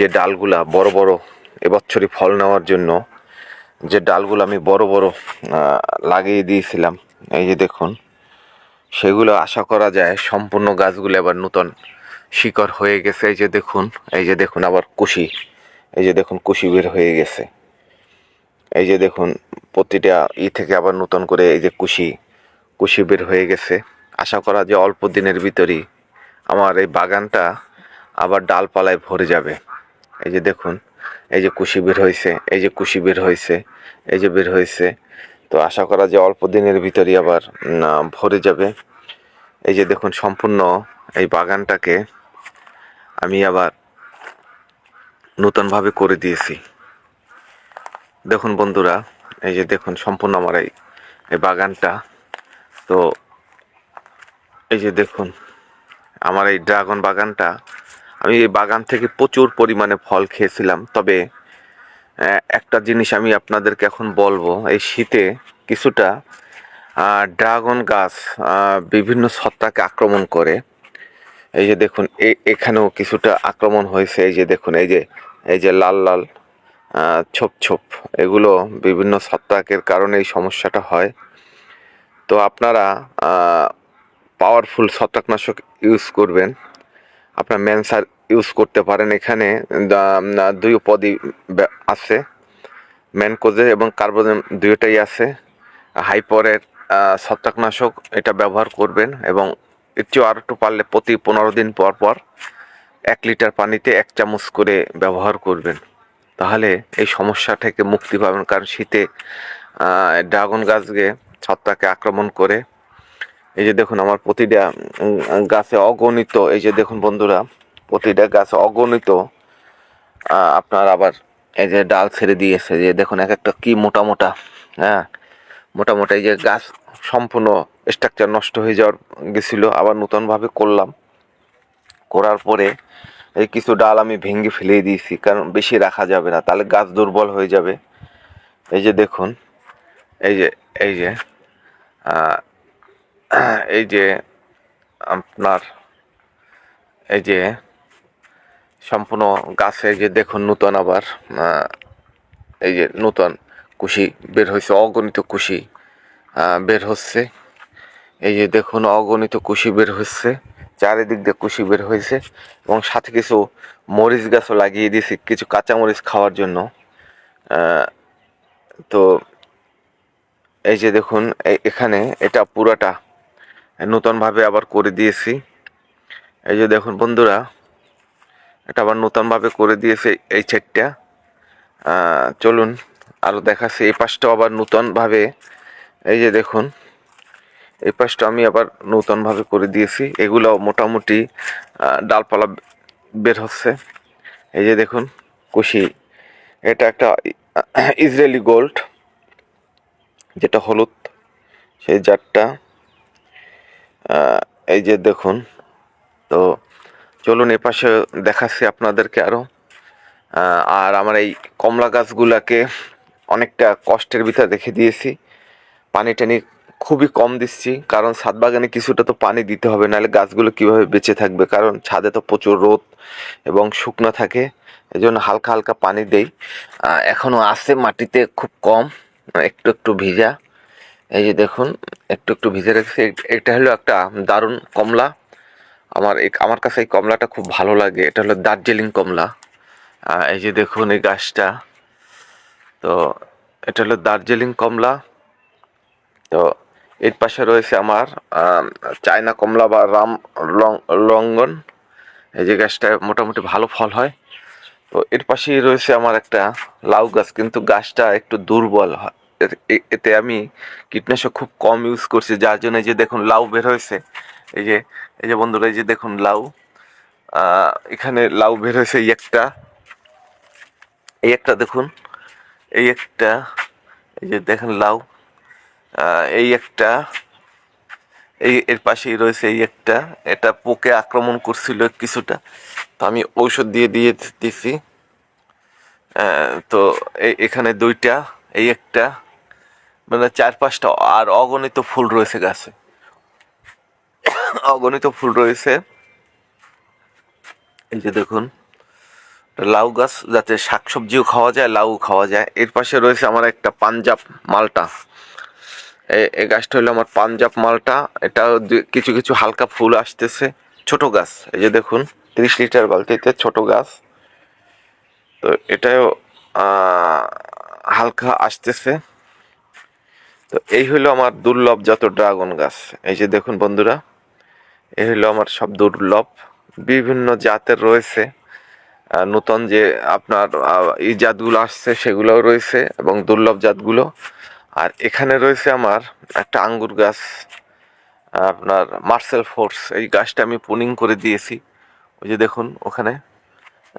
যে ডালগুলা বড় বড় এবছরই ফল নেওয়ার জন্য যে ডালগুলো আমি বড় বড় লাগিয়ে দিয়েছিলাম, এই যে দেখুন, সেগুলো আশা করা যায় সম্পূর্ণ গাছগুলো এবার নূতন শিকড় হয়ে গেছে। এই যে দেখুন, এই যে দেখুন আবার কুশি, এই যে দেখুন কুশি বের হয়ে গেছে। এই যে দেখুন প্রতিটা থেকে আবার নূতন করে এই যে কুশি বের হয়ে গেছে। আশা করা যে অল্প দিনের ভিতরই আমার এই বাগানটা আবার ডালপালায় ভরে যাবে। এই যে দেখুন, এই যে কুশি বের হয়েছে, এই যে কুশি বের হয়েছে, এই যে বের হয়েছে। তো আশা করা যে অল্প দিনের ভিতরই আবার ভরে যাবে। এই যে দেখুন সম্পূর্ণ এই বাগানটাকে আমি আবার নূতনভাবে করে দিয়েছি। দেখুন বন্ধুরা, এই যে দেখুন সম্পূর্ণ আমার এই বাগানটা। তো এই যে দেখুন আমার এই ড্রাগন বাগানটা, আমি এই বাগান থেকে প্রচুর পরিমাণে ফল খেয়েছিলাম। তবে একটা জিনিস আমি আপনাদেরকে এখন বলবো, এই শীতে কিছুটা ড্রাগন গাছ বিভিন্ন ছত্রাকে আক্রমণ করে। এই যে দেখুন এখানেও কিছুটা আক্রমণ হয়েছে। এই যে দেখুন, এই যে লাল লাল ছোপ ছোপ, এগুলো বিভিন্ন ছত্রাকের কারণে এই সমস্যাটা হয়। তো আপনারা পাওয়ারফুল ছত্রাকনাশক ইউজ করবেন। আপনার ম্যানসার ইউজ করতে পারেন। এখানে দুই পদই আছে, ম্যানকোজে এবং কার্বোজেম দুইটাই আছে। হাইপরের ছত্রাকনাশক এটা ব্যবহার করবেন, এবং এর চেয়েও আর একটু পারলে প্রতি 15 দিন পর পর 1 লিটার পানিতে 1 চামচ করে ব্যবহার করবেন। তাহলে এই সমস্যা থেকে মুক্তি পাবেন। কারণ শীতে ড্রাগন গাছকে ছত্রাকে আক্রমণ করে। এই যে দেখুন আমার প্রতিটা গাছে অগণিত, এই যে দেখুন বন্ধুরা, প্রতিটা গাছে অগণিত আপনার আবার এই যে ডাল ছেড়ে দিয়েছে। যে দেখুন এক একটা কি মোটা মোটা, হ্যাঁ মোটা মোটা। এই যে গাছ সম্পূর্ণ স্ট্রাকচার নষ্ট হয়ে যাওয়ার গেছিলো, আবার নতুনভাবে করলাম। করার পরে এই কিছু ডাল আমি ভেঙে ফেলে দিয়েছি, কারণ বেশি রাখা যাবে না, তাহলে গাছ দুর্বল হয়ে যাবে। এই যে দেখুন, এই যে এই যে এই যে আপনার এই যে সম্পূর্ণ গাছে যে দেখুন নূতন আবার এই যে নূতন কুশি বের হয়েছে, অগণিত কুশি বের হচ্ছে। এই যে দেখুন অগণিত কুশি বের হচ্ছে, চারিদিক দিয়ে কুশি বের হয়েছে। এবং সাথে কিছু মরিচ গাছও লাগিয়ে দিয়েছি, কিছু কাঁচা মরিচ খাওয়ার জন্য। তো এই যে দেখুন এখানে এটা পুরাটা নূতনভাবে আবার করে দিয়েছি। এই যে দেখুন বন্ধুরা, এটা আবার নূতনভাবে করে দিয়েছে এই সাইডটা। চলুন আরও দেখাচ্ছি। এই পাশটাও আবার নূতনভাবে, এই যে দেখুন এই পাশটা আমি আবার নূতনভাবে করে দিয়েছি। এগুলো মোটামুটি ডালপালা বের হচ্ছে। এই যে দেখুন কুশি, এটা একটা ইসরায়েলি গোল্ড, যেটা হলুদ সেই জাতটা। এই যে দেখুন। তো চলুন এ পাশে দেখাচ্ছি আপনাদেরকে আরও। আর আমার এই কমলা গাছগুলাকে অনেকটা কষ্টের ভিতরে রেখে দিয়েছি। পানি টানি খুবই কম দিচ্ছি, কারণ ছাদ বাগানে কিছুটা তো পানি দিতে হবে, নাহলে গাছগুলো কীভাবে বেঁচে থাকবে। কারণ ছাদে তো প্রচুর রোদ এবং শুকনো থাকে, এই জন্য হালকা হালকা পানি দেই। এখনও আছে মাটিতে খুব কম, একটু একটু ভিজা। এই যে দেখুন একটু একটু ভিজে রেখেছি। এটা হলো একটা দারুণ কমলা। আমার কাছে এই কমলাটা খুব ভালো লাগে। এটা হলো দার্জিলিং কমলা। এই যে দেখুন এই গাছটা, তো এটা হলো দার্জিলিং কমলা। তো এর পাশে রয়েছে আমার চায়না কমলা বা লঙ্গন। এই যে গাছটা মোটামুটি ভালো ফল হয়। তো এর পাশেই রয়েছে আমার একটা লাউ গাছ, কিন্তু গাছটা একটু দুর্বল হয়। এতে আমি কীটনাশক খুব কম ইউজ করছি, যার জন্য এই যে দেখুন লাউ বের হয়েছে। এই যে এই যে বন্ধুরা, এই যে দেখুন লাউ, এখানে লাউ বের হয়েছে। এই একটা দেখুন, এই একটা, এই যে দেখেন লাউ, এই একটা, এর পাশেই রয়েছে এই একটা। এটা পোকে আক্রমণ করছিল কিছুটা, তো আমি ঔষধ দিয়ে দিয়েছি। তো এখানে দুইটা, এই একটা, মানে 4-5টা, আর অগণিত ফুল রয়েছে গাছে, অগণিত ফুল রয়েছে। এই যে দেখুন লাউ গাছ, যাতে শাকসবজিও খাওয়া যায়, লাউ খাওয়া যায়। এর পাশে রয়েছে আমার একটা পাঞ্জাব মালটা। এই গাছটা হলো আমার পাঞ্জাব মালটা। এটাও কিছু কিছু হালকা ফুল আসতেছে, ছোট গাছ। এই যে দেখুন 30 লিটার বালতিতে ছোট গাছ। তো এটাও হালকা আসতেছে। তো এই হলো আমার দুর্লভ যত ড্রাগন গাছ। এই যে দেখুন বন্ধুরা, এই হলো আমার সব দুর্লভ, বিভিন্ন জাতের রয়েছে। নতুন যে আপনার এই জাতগুলো আসছে সেগুলোও রয়েছে, এবং দুর্লভ জাতগুলো। আর এখানে রয়েছে আমার একটা আঙ্গুর গাছ, আপনার মার্সেল ফোর্স। এই গাছটা আমি পুনিং করে দিয়েছি। ওই যে দেখুন ওখানে,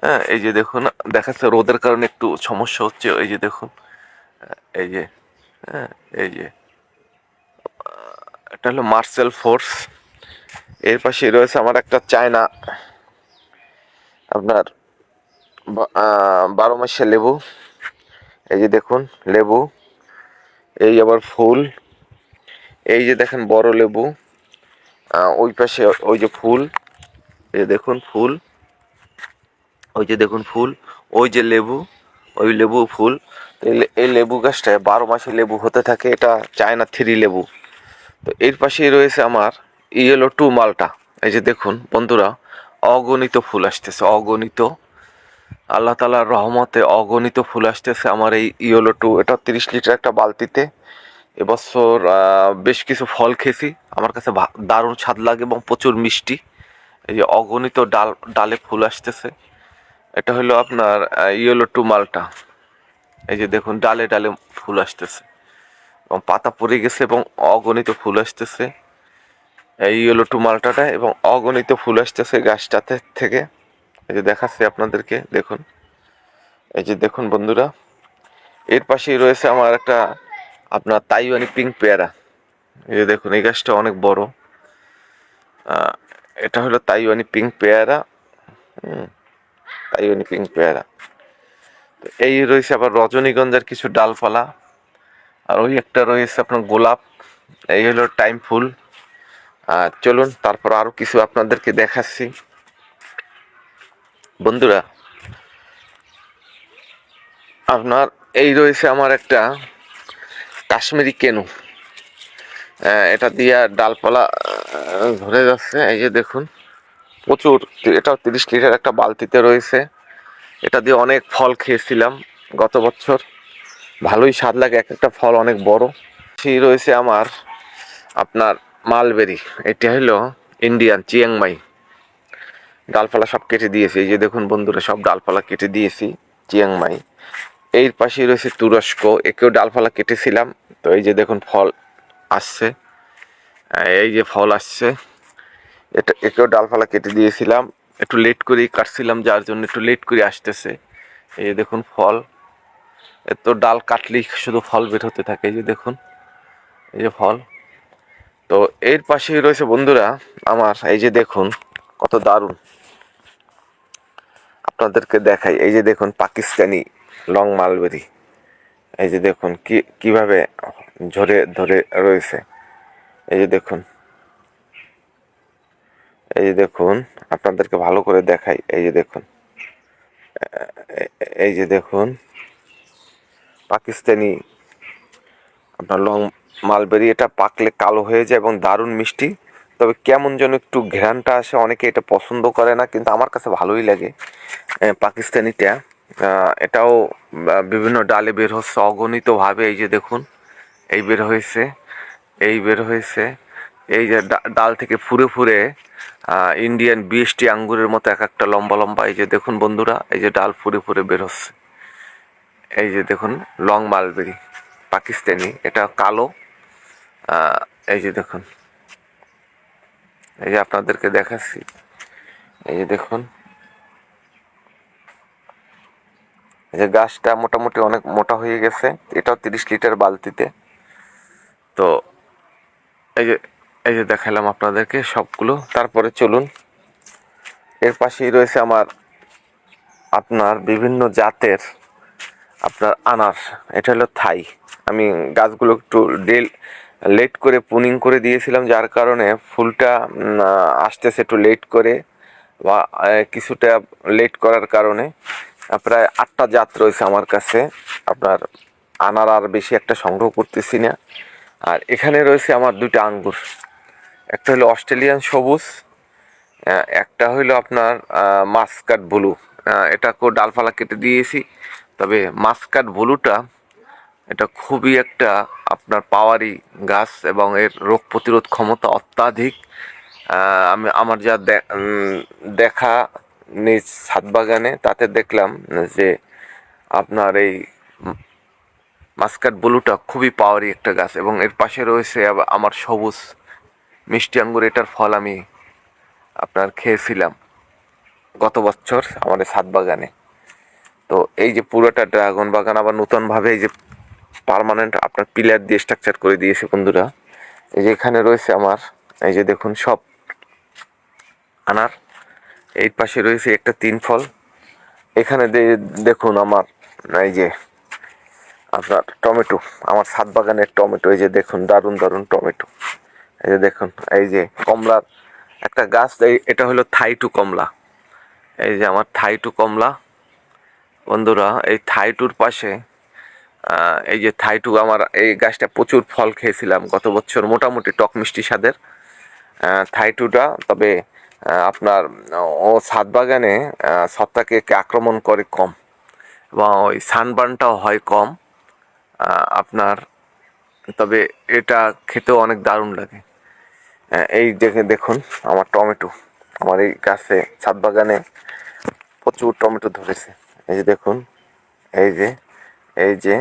হ্যাঁ, এই যে দেখুন দেখাচ্ছে, রোদের কারণে একটু সমস্যা হচ্ছে। এই যে দেখুন, এই যে, হ্যাঁ, এই যে এটা হলো মার্সেল ফোর্স। এর পাশে রয়েছে আমার একটা চায়না আপনার 12 মাসে লেবু। এই যে দেখুন লেবু, এই আবার ফুল। এই যে দেখেন বড় লেবু, ওই পাশে ওই যে ফুল, এই যে দেখুন ফুল, ওই যে দেখুন ফুল, ওই যে লেবু, ওই লেবু ফুল। এই লেবু গাছটায় 12 মাসে লেবু হতে থাকে। এটা চায়না 3 লেবু। তো এর পাশেই রয়েছে আমার ইয়েলো 2 মালটা। এই যে দেখুন বন্ধুরা, অগণিত ফুল আসতেছে, অগণিত। আল্লাহ তাআলার রহমতে অগণিত ফুল আসতেছে আমার এই ইয়েলো 2। এটা 30 লিটার একটা বালতিতে। এবছর বেশ কিছু ফল খেয়েছি, আমার কাছে দারুণ স্বাদ লাগে এবং প্রচুর মিষ্টি। এই যে অগণিত ডালে ফুল আসতেছে। এটা হলো আপনার ইয়েলো 2 মালটা। এই যে দেখুন ডালে ডালে ফুল আসতেছে, এবং পাতা পড়ে গেছে, এবং অগণিত ফুল আসতেছে এই ইয়েলো 2 মালটাটা, এবং অগণিত ফুল আসতেছে গাছটাতে থেকে। এই যে দেখাচ্ছি আপনাদেরকে, দেখুন। এই যে দেখুন বন্ধুরা, এর পাশেই রয়েছে আমার একটা আপনার তাইওয়ানি পিঙ্ক পেয়ারা। এই যে দেখুন এই গাছটা অনেক বড়। এটা হলো তাইওয়ানি পিঙ্ক পেয়ারা। তাইওয়ানি পিঙ্ক পেয়ারা। তো এই রয়েছে আবার রজনীগন্ধার কিছু ডালপালা। আর ওই একটা রয়েছে আপনার গোলাপ। এই হলো টাইম ফুল। চলুন তারপর আরো কিছু আপনাদেরকে দেখাচ্ছি বন্ধুরা। আপনার এই রয়েছে আমার একটা কাশ্মীরি কেনু। এটা দিয়ে ডালপালা ধরে যাচ্ছে। এই যে দেখুন প্রচুর, এটাও 30 লিটার একটা বালতিতে রয়েছে। এটা দিয়ে অনেক ফল খেয়েছিলাম গত বছর, ভালোই স্বাদ লাগে, এক একটা ফল অনেক বড়। সেই রয়েছে আমার আপনার মালবেরি। এটা হলো ইন্ডিয়ান চিয়াংমাই। ডালপালা সব কেটে দিয়েছি, এই যে দেখুন বন্ধুরা, সব ডালপালা কেটে দিয়েছি চিয়াংমাই। এর পাশেই রয়েছে তুরস্ক, একেও ডালপালা কেটেছিলাম। তো এই যে দেখুন ফল আসছে, এই যে ফল আসছে। এটা একেও ডালপালা কেটে দিয়েছিলাম, একটু লেট করেই কাটছিলাম, যার জন্য একটু লেট করে আসতেছে। এই যে দেখুন ফল, এত ডাল কাটলেই শুধু ফল বের হতে থাকে। এই যে দেখুন, এই যে ফল। তো এর পাশেই রয়েছে বন্ধুরা আমার, এই যে দেখুন কত দারুণ, আপনাদেরকে দেখাই। এই যে দেখুন পাকিস্তানি লং মালবেরি। এই যে দেখুন কিভাবে ঝরে ধরে রয়েছে। এই যে দেখুন, এই যে দেখুন আপনাদেরকে ভালো করে দেখাই। এই যে দেখুন, এই যে দেখুন পাকিস্তানি আপনার লং মালবেরি। এটা পাকলে কালো হয়ে যায় এবং দারুণ মিষ্টি। তবে কেমন যেন একটু ঘ্রাণটা আসে, অনেকে এটা পছন্দ করে না, কিন্তু আমার কাছে ভালোই লাগে পাকিস্তানিটা। এটাও বিভিন্ন ডালে বের হচ্ছে অগণিতভাবে। এই যে দেখুন, এই বের হয়েছে, এই বের হয়েছে। এই যে ডাল থেকে ফুরে ফুরে ইন্ডিয়ান বিএসটি আঙ্গুরের মতো এক একটা লম্বা লম্বা। এই যে দেখুন বন্ধুরা, এই যে ডাল ফুরে ফুরে বের হচ্ছে। এই যে দেখুন লং মালবেরি পাকিস্তানি, এটা কালো। এই যে দেখুন, এই যে আপনাদেরকে দেখাচ্ছি। এই যে দেখুন, এই যে গাছটা মোটামুটি অনেক মোটা হয়ে গেছে। এটাও 30 লিটার বালতিতে। তো এই যে, এই যে দেখালাম আপনাদেরকে সবগুলো। তারপরে চলুন, এর পাশেই রয়েছে আমার আপনার বিভিন্ন জাতের আপনার আনার। এটা হলো থাই। আমি গাছগুলো একটু লেট করে পুনিং করে দিয়েছিলাম, যার কারণে ফুলটা আসতেছে একটু লেট করে, বা কিছুটা লেট করার কারণে প্রায় 8টা জাত রয়েছে আমার কাছে। আপনার আনার আর বেশি একটা সংগ্রহ করতেছি না। আর এখানে রয়েছে আমার 2টা আঙ্গুর, একটা হলো অস্ট্রেলিয়ান সবুজ, একটা হইলো আপনার মাস্কাট ব্লু। এটাকেও ডালপালা কেটে দিয়েছি, তবে মাস্কাট ব্লুটা এটা খুবই একটা আপনার পাওয়ারি গাছ এবং এর রোগ প্রতিরোধ ক্ষমতা অত্যাধিক। আমি আমার যা দেখা নিজ ছাদ বাগানে তাতে দেখলাম যে আপনার এই মাস্কাট ব্লুটা খুবই পাওয়ারি একটা গাছ, এবং এর পাশে রয়েছে আমার সবুজ মিষ্টি আঙ্গুর। এটার ফল আমি আপনার খেয়েছিলাম গত বছর আমাদের ছাদ বাগানে। তো এই যে পুরোটা ড্রাগন বাগান আবার নতুনভাবে এই যে পার্মানেন্ট আপনার পিলার দিয়ে স্ট্রাকচার করে দিয়েছে বন্ধুরা। এই যে এখানে রয়েছে আমার, এই যে দেখুন সব আনার। এই পাশে রয়েছে একটা 3 ফল। এখানে দেখুন আমার এই যে আপনার টমেটো, আমার ছাদ বাগানের টমেটো। এই যে দেখুন দারুণ দারুণ টমেটো। এই যে দেখুন, এই যে কমলার একটা গাছ, এটা হলো থাই 2 কমলা। এই যে আমার থাই 2 কমলা বন্ধুরা। এই থাই 2-র পাশে এই যে থাই 2, আমার এই গাছটা প্রচুর ফল খেয়েছিলাম গত বছর, মোটামুটি টক মিষ্টি স্বাদের থাই 2টা। তবে আপনার ও ছাদ বাগানে ছত্রাকে আক্রমণ করে কম, এবং ওই সানবার্নটাও হয় কম আপনার। তবে এটা খেতেও অনেক দারুণ লাগে। এই দেখুন আমার টমেটো, আমার এই গাছে ছাদ বাগানে প্রচুর টমেটো ধরেছে। এই যে দেখুন, এই যে এই যে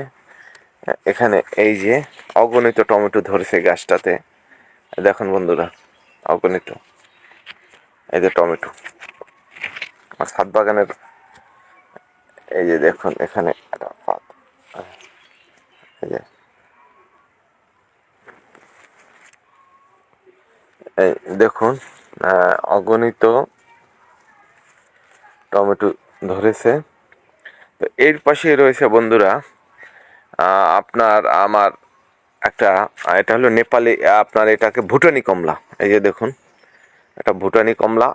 এখানে এই যে অগণিত টমেটো ধরেছে গাছটাতে। দেখুন বন্ধুরা, অগণিত এই যে টমেটো আমার ছাদ বাগানের। এই যে দেখুন এখানে একটা পাত, এই যে এই দেখুন অগণিত টমেটো ধরেছে। তো এর পাশে রয়েছে বন্ধুরা আপনার আমার একটা, এটা হলো নেপালি, আপনার এটাকে ভুটানি কমলা। এই যে দেখুন এটা ভুটানি কমলা।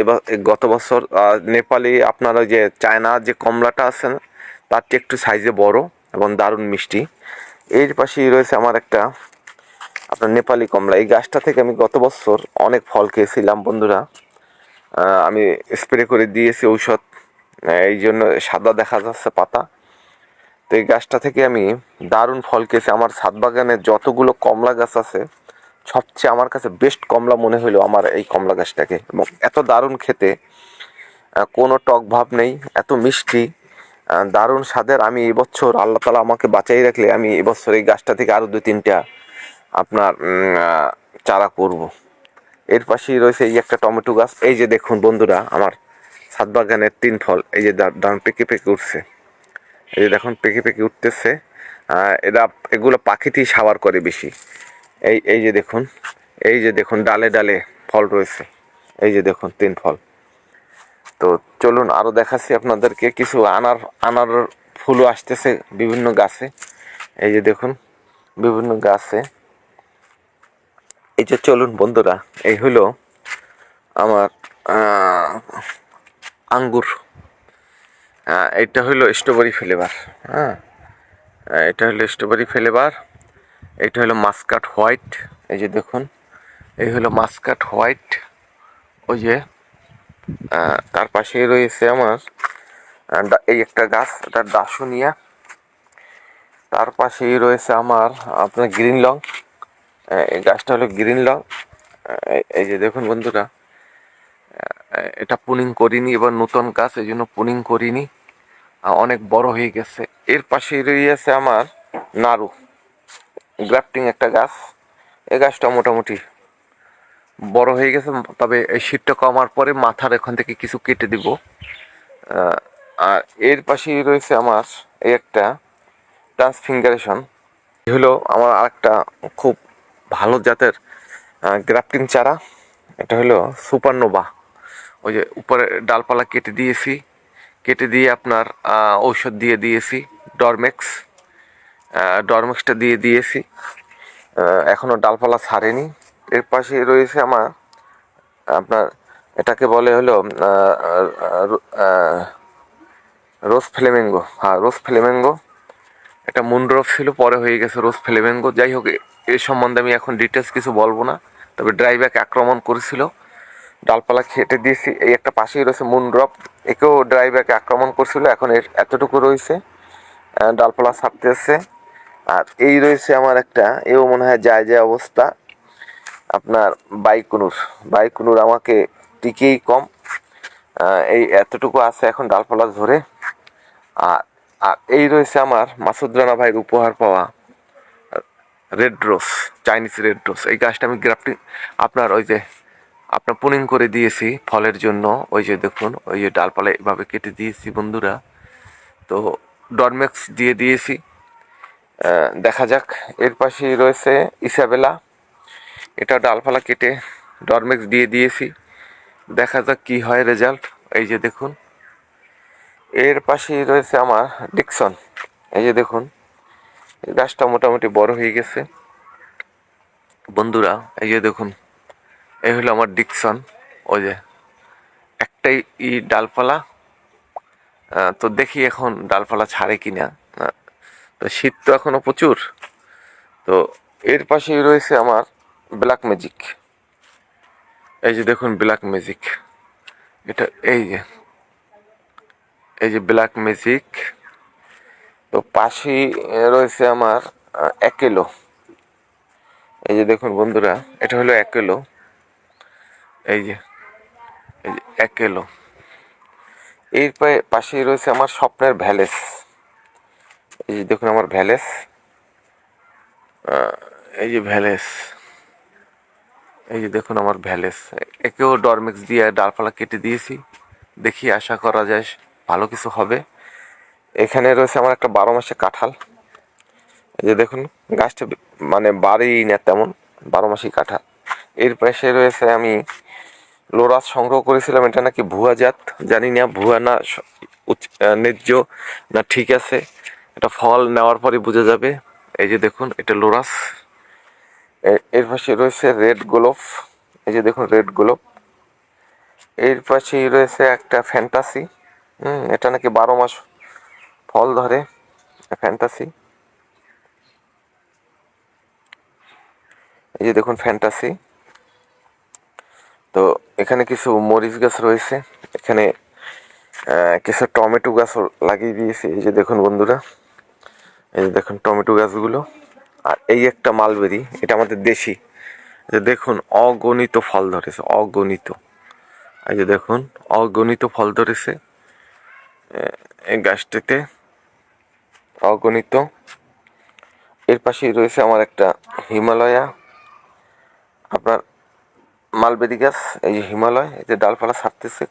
এবার গত বছর নেপালি আপনার ওই যে চায়না যে কমলাটা আছে না, তার চেয়ে একটু সাইজে বড় এবং দারুণ মিষ্টি। এর পাশেই রয়েছে আমার একটা আপনার নেপালি কমলা। এই গাছটা থেকে আমি গত বছর অনেক ফল খেয়েছিলাম বন্ধুরা। আমি স্প্রে করে দিয়েছি ঔষধ, এই জন্য সাদা দেখা যাচ্ছে পাতা। তো এই গাছটা থেকে আমি দারুণ ফল খেয়েছি। আমার ছাদ বাগানে যতগুলো কমলা গাছ আছে, সবচেয়ে আমার কাছে বেস্ট কমলা মনে হলো আমার এই কমলা গাছটাকে। এবং এত দারুণ খেতে, কোনো টক ভাব নেই, এত মিষ্টি, দারুণ স্বাদের। আমি এবছর আল্লাহ তালা আমাকে বাঁচাই রাখলে আমি এবছর এই গাছটা থেকে আরও 2-3টা আপনার চারা করব। এর পাশেই রয়েছে এই একটা টমেটো গাছ। এই যে দেখুন বন্ধুরা আমার ছাদ বাগানের 3 ফল, এই যে দারুণ পেকে পেকে উঠছে। এই যে দেখুন পেকে পেকে উঠতেছে। এগুলো পাখিতেই সাবার করে বেশি। এই যে দেখুন, এই যে দেখুন ডালে ডালে ফল রয়েছে। এই যে দেখুন 3 ফল। তো চলুন আরো দেখাচ্ছি আপনাদেরকে কিছু আনার। আনার ফুলও আসতেছে বিভিন্ন গাছে। এই যে দেখুন বিভিন্ন গাছে। এই যে চলুন বন্ধুরা, এই হলো আমার আঙ্গুর। এটা হলো স্ট্রবেরি ফ্লেভার। হ্যাঁ, এটা হলো স্ট্রবেরি ফ্লেভার। এটা হলো মাস্কাট হোয়াইট। এই যে দেখুন, এই হলো মাস্কাট হোয়াইট। ওই যে তার পাশেই রয়েছে আমার এই একটা গাছ, এটা দাসুনিয়া। তার পাশেই রয়েছে আমার আপনার গ্রিন লং। এই গাছটা হলো গ্রিন লং। এই যে দেখুন বন্ধুরা, এটা পুনিং করিনি, এবার নতুন গাছ, এই জন্য পুনিং করিনি, অনেক বড় হয়ে গেছে। এর পাশেই রয়েছে আমার নাড়ু, গ্রাফটিং একটা গাছ। এই গাছটা মোটামুটি বড় হয়ে গেছে, তবে এই শীতটা কমার পরে মাথার এখান থেকে কিছু কেটে দিব। আর এর পাশেই রয়েছে আমার এই একটা ট্রান্সফিগারেশন। হলো আমার আরেকটা খুব ভালো জাতের গ্রাফটিং চারা। এটা হলো সুপারনোভা। ওই যে উপরে ডালপালা কেটে দিয়েছি, কেটে দিয়ে আপনার ঔষধ দিয়ে দিয়েছি, ডরমেক্স। ডরমেক্সটা দিয়ে দিয়েছি, এখনও ডালপালা ছাড়েনি। এর পাশে রয়েছে আমার আপনার এটাকে বলে হলো রোজ ফ্লেমেঙ্গো। হ্যাঁ, রোজ ফ্লেমেঙ্গো। এটা মুনড্রপ ছিল, পরে হয়ে গেছে রোজ ফ্লেমেঙ্গো। যাই হোক, এ সম্বন্ধে আমি এখন ডিটেলস কিছু বলবো না। তবে ড্রাইব্যাক আক্রমণ করেছিল, ডালপালা খেটে দিয়েছি। এই একটা পাশেই রয়েছে মুনড্রপ, একেও ড্রাইব্যাক আক্রমণ করছিল, এখন এর এতটুকু রয়েছে, ডালপালা ছাড়তেছে। আর এই রয়েছে আমার একটা, এও মনে হয় যায় যে অবস্থা, আপনার বাইকুনুর। বাইকুনুর আমাকে টিকেই কম, এই এতটুকু আছে এখন ডালপালা ধরে। আর আর এই রয়েছে আমার মাসুদ রানা ভাইয়ের উপহার পাওয়া red rose, Chinese red rose. এই গাছটা আমি গ্রাফটিং, আপনার ওই যে আপনার পুনিং করে দিয়েছি ফলের জন্য। ওই যে দেখুন, ওই যে ডালপালা এভাবে কেটে দিয়েছি বন্ধুরা। তো ডরমেক্স দিয়ে দিয়েছি, দেখা যাক। এর পাশেই রয়েছে ইসাবেলা, এটা ডালপালা কেটে ডরমেক্স দিয়ে দিয়েছি, দেখা যাক কি হয় রেজাল্ট। এই যে দেখুন, এর পাশেই রয়েছে আমার ডিকসন। এই যে দেখুন, এই গাছটা মোটামুটি বড় হয়ে গেছে বন্ধুরা। এই যে দেখুন, এই হলো আমার ডিকসন। ওই যে একটাই ডালপালা, তো দেখি এখন ডালপালা ছাড়ে কিনা। তো শীত তো এখনো প্রচুর। তো এর পাশেই রয়েছে আমার ব্ল্যাক ম্যাজিক। এই যে দেখুন ব্ল্যাক ম্যাজিক, এটা এই যে ব্ল্যাক ম্যাজিক। তো পাশেই রয়েছে আমার একেলো। এই যে দেখুন বন্ধুরা, এটা হলো একেলো। এই যে একেলো। এর পাশেই রয়েছে আমার স্বপ্নের ভ্যালেস। এই যে দেখুন আমার ভ্যালেস, এই যে ভ্যালেস। এই যে দেখুন আমার ভ্যালেস, একেও ডরমেক্স দিয়ে ডালপালা কেটে দিয়েছি। দেখি, আশা করা যায় ভালো কিছু হবে। এখানে রয়েছে আমার একটা 12 মাসে কাঁঠাল। এই যে দেখুন, গাছটা মানে বাড়ি না তেমন, 12 মাসি কাঁঠাল। এর পাশে রয়েছে আমি লোরাস সংগ্রহ করেছিলাম, এটা নাকি ভুয়া জাত, জানি না ভুয়া না ন্যায্য না ঠিক আছে, এটা ফল নেওয়ার পরে বোঝা যাবে। এই যে দেখুন, এটা লোরাস। এর পাশে রয়েছে রেড গোলাপ। এই যে দেখুন রেড গোলাপ। এর পাশেই রয়েছে একটা ফ্যান্টাসি, এটা নাকি 12 মাস ফল ধরে, ফ্যান্টাসি। এই যে দেখুন ফ্যান্টাসি। তো এখানে কিছু মরিচ গাছ রয়েছে, এখানে কিছু টমেটো গাছ লাগিয়ে দিয়েছি। এই যে দেখুন বন্ধুরা, এই যে দেখুন টমেটো গাছগুলো। আর এই একটা মালবেরি, এটা আমাদের দেশি। যে দেখুন অগণিত ফল ধরেছে, অগণিত। এই যে দেখুন অগণিত ফল ধরেছে এই গাছটিতে, অগণিত। এর পাশেই রয়েছে আমার একটা হিমালয়া, আপনার মালবেরি গাছ। এই যে হিমালয়, এই যে ডালপালা ছাড়তেছে,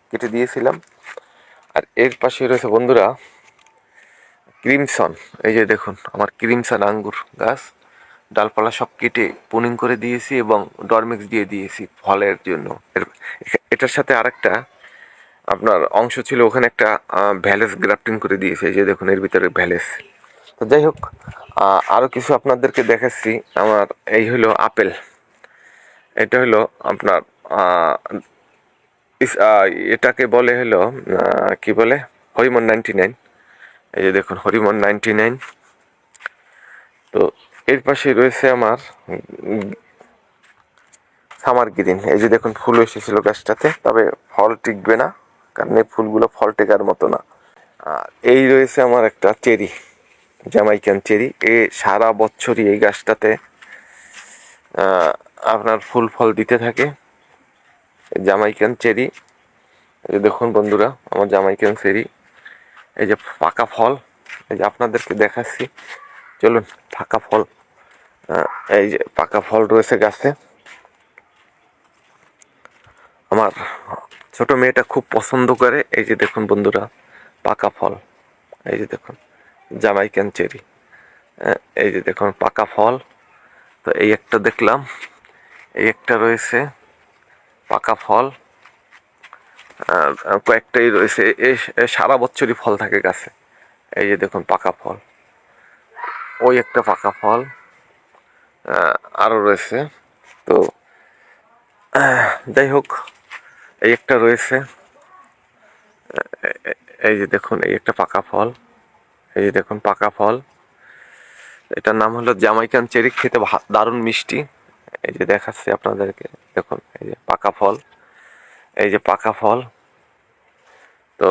কেটে দিয়েছিলাম। আর এর পাশে রয়েছে বন্ধুরা ক্রিমসন। এই যে দেখুন আমার ক্রিমসন আঙ্গুর গাছ, ডালপালা সব কেটে পুনিং করে দিয়েছি এবং ডরমিক্স দিয়ে দিয়েছি ফলের জন্য। এটার সাথে আরেকটা আপনার অংশ ছিল, ওখানে একটা ভ্যালেস গ্রাফটিং করে দিয়েছে। এই যে দেখুন এর ভিতরে ভ্যালেস। তো যাই হোক, আরও কিছু আপনাদেরকে দেখাচ্ছি। আমার এই হলো আপেল, এটা হলো আপনার এটাকে বলে হলো কি বলে, হরিমন 99। এই যে দেখুন হরিমন 99। তো এর পাশে রয়েছে আমার সামার গ্রিন। এই যে দেখুন ফুল এসেছিল গাছটাতে, তবে ফল টিকবে না, কারণ এই ফুলগুলো ফল টেকার মতো না। আর এই রয়েছে আমার একটা চেরি, জ্যামাইকান চেরি। এ সারা বছরই এই গাছটাতে আপনার ফুল ফল দিতে থাকে, জামাইকান চেরি। এই যে দেখুন বন্ধুরা আমার জামাইকান চেরি। এই যে পাকা ফল, এই যে আপনাদেরকে দেখাচ্ছি, চলুন। পাকা ফল, এই যে পাকা ফল রয়েছে গাছে। আমার ছোট মেয়েটা খুব পছন্দ করে। এই যে দেখুন বন্ধুরা পাকা ফল, এই যে দেখুন জামাইকান চেরি, এই যে দেখুন পাকা ফল। তো এই একটা দেখলাম, এই একটা রয়েছে পাকা ফল, কয়েকটাই রয়েছে। সারা বছরই ফল থাকে গাছে। এই যে দেখুন পাকা ফল, ওই একটা পাকা ফল আরও রয়েছে। তো যাই হোক, এই একটা রয়েছে, এই যে দেখুন এই একটা পাকা ফল, এই যে দেখুন পাকা ফল। এটার নাম হলো জ্যামাইকান চেরি, খেতে দারুণ মিষ্টি। এই যে দেখাচ্ছি আপনাদেরকে, দেখুন এই যে পাকা ফল, এই যে পাকা ফল। তো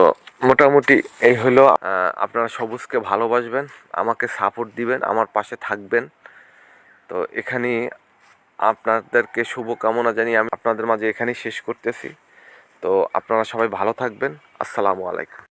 মোটামুটি এই হলো। আপনারা সবুজকে ভালোবাসবেন, আমাকে সাপোর্ট দিবেন, আমার পাশে থাকবেন। তো এখানেই আপনাদেরকে শুভকামনা জানিয়ে আমি আপনাদের মাঝে এখানেই শেষ করতেছি। তো আপনারা সবাই ভালো থাকবেন। আসসালামু আলাইকুম।